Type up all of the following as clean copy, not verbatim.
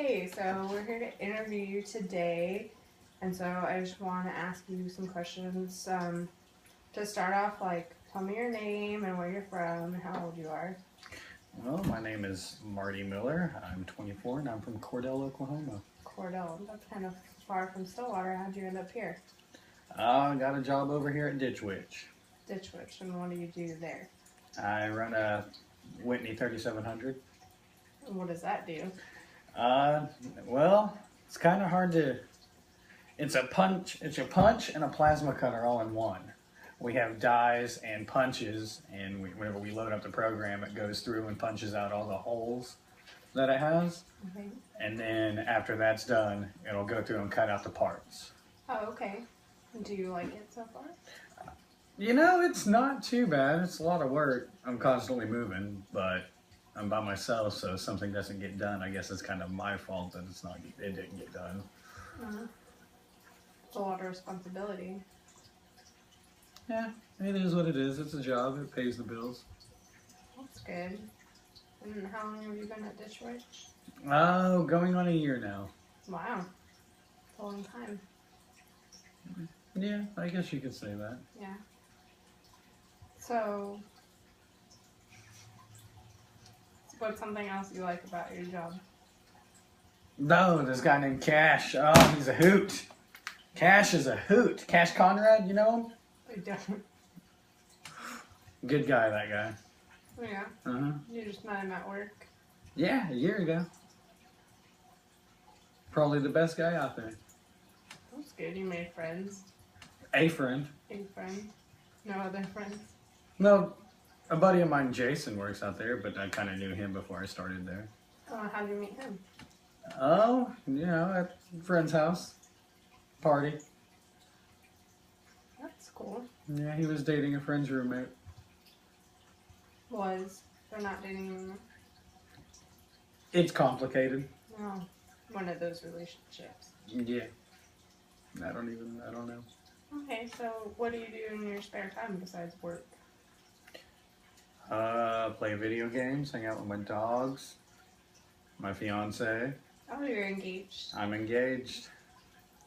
Okay, so we're here to interview you today, and so I just want to ask you some questions. To start off, like, tell me your name and where you're from and how old you are. Well, my name is Marty Miller. I'm 24 and I'm from Cordell, Oklahoma. Cordell, that's kind of far from Stillwater. How'd you end up here? I got a job over here at Ditch Witch. Ditch Witch, and what do you do there? I run a Whitney 3700. And what does that do? Well, it's kind of hard to. It's a punch and a plasma cutter all in one. We have dies and punches, and whenever we load up the program, it goes through and punches out all the holes that it has. Okay. And then after that's done, it'll go through and cut out the parts. Oh, okay. Do you like it so far? You know, it's not too bad. It's a lot of work. I'm constantly moving, but I'm by myself, so if something doesn't get done, I guess it's kind of my fault that it didn't get done. It's a lot of responsibility. Yeah, it is what it is. It's a job. It pays the bills. That's good. And how long have you been at Ditch Witch? Oh, going on a year now. Wow. It's a long time. Yeah, I guess you could say that. Yeah. So, what's something else you like about your job? No, this guy named Cash. Oh, he's a hoot. Cash is a hoot. Cash Conrad, you know him? I don't. Good guy, that guy. Yeah. Uh-huh. You just met him at work. Yeah, a year ago. Probably the best guy out there. That's good. You made friends. A friend. A friend. No other friends. No, a buddy of mine, Jason, works out there, but I kind of knew him before I started there. How'd you meet him? Oh, you know, at a friend's house. Party. That's cool. Yeah, he was dating a friend's roommate. They're not dating anymore. It's complicated. No. One of those relationships. Yeah. I don't know. Okay, so what do you do in your spare time besides work? Play video games, hang out with my dogs, my fiance. Oh, you're engaged. I'm engaged.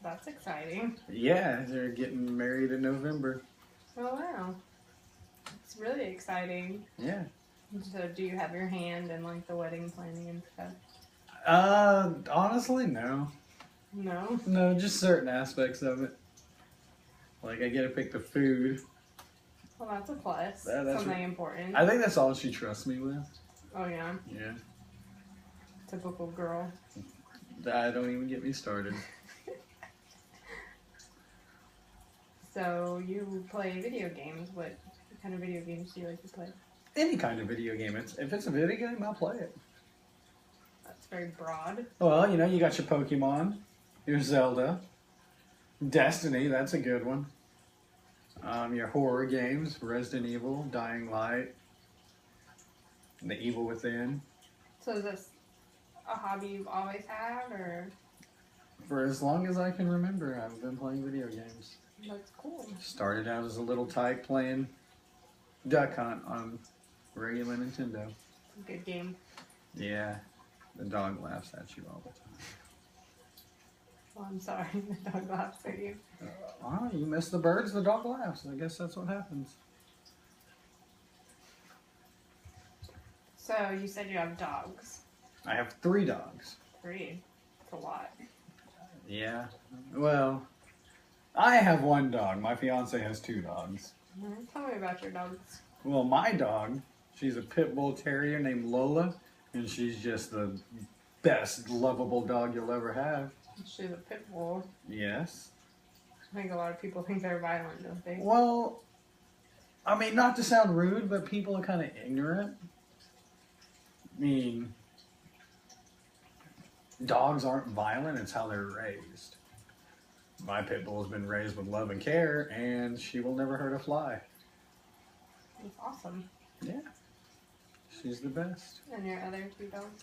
That's exciting. Yeah, they're getting married in November. Oh, wow. It's really exciting. Yeah. So do you have your hand in like the wedding planning and stuff? Honestly, no. No? No, just certain aspects of it. Like, I get to pick the food. Well, that's a plus. That's something important. I think that's all she trusts me with. Oh, yeah. Yeah. Typical girl. Don't even get me started. So you play video games. What kind of video games do you like to play? Any kind of video game. If it's a video game, I'll play it. That's very broad. Well, you know, you got your Pokemon, your Zelda, Destiny, that's a good one. Your horror games, Resident Evil, Dying Light, The Evil Within. So is this a hobby you've always had, or? For as long as I can remember, I've been playing video games. That's cool. Started out as a little tyke playing Duck Hunt on regular Nintendo. Good game. Yeah, the dog laughs at you all the time. Well, I'm sorry, the dog laughs at you. Oh, you miss the birds, the dog laughs. I guess that's what happens. So you said you have dogs. I have 3 dogs. 3. That's a lot. Yeah. Well, I have 1 dog. My fiance has 2 dogs. Tell me about your dogs. Well, my dog, she's a pit bull terrier named Lola, and she's just the best lovable dog you'll ever have. She's a pit bull. Yes. I think a lot of people think they're violent, don't they? Well, I mean, not to sound rude, but people are kind of ignorant. I mean, dogs aren't violent, it's how they're raised. My pit bull has been raised with love and care, and she will never hurt a fly. That's awesome. Yeah. She's the best. And your other 2 dogs?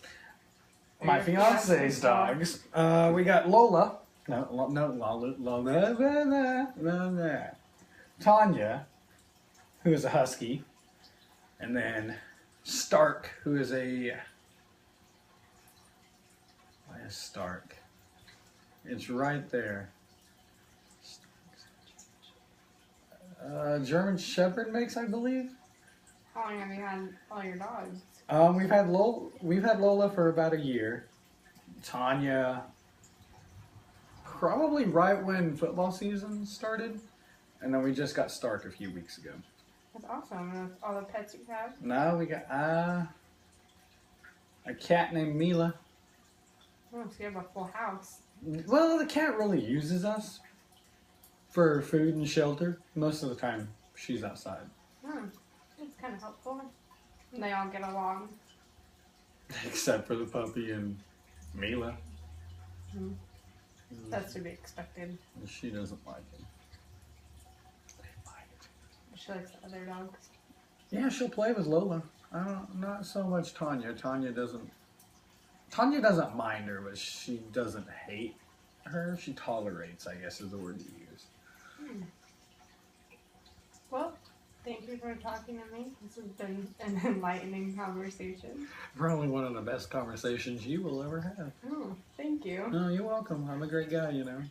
My fiance's dogs. We got Lola. No, Lola. Tanya, who is a husky. And then Stark, who is a is Stark. It's right there. German Shepherd mix, I believe. How long have you had all your dogs? We've had Lola for about a year. Tanya, probably right when football season started, and then we just got Stark a few weeks ago. That's awesome. And that's all the pets you have? Now we got a cat named Mila. Oh, so you have a full house. Well, the cat really uses us for food and shelter. Most of the time, she's outside. It's kind of helpful. And they all get along. Except for the puppy and Mila. That's to be expected. She doesn't like it. She likes the other dogs. Yeah, she'll play with Lola. Not so much Tanya. Tanya doesn't mind her, but she doesn't hate her. She tolerates, I guess, is the word you use. Well, thank you for talking to me. This has been an enlightening conversation. Probably one of the best conversations you will ever have. Oh, thank you. No, you're welcome. I'm a great guy, you know.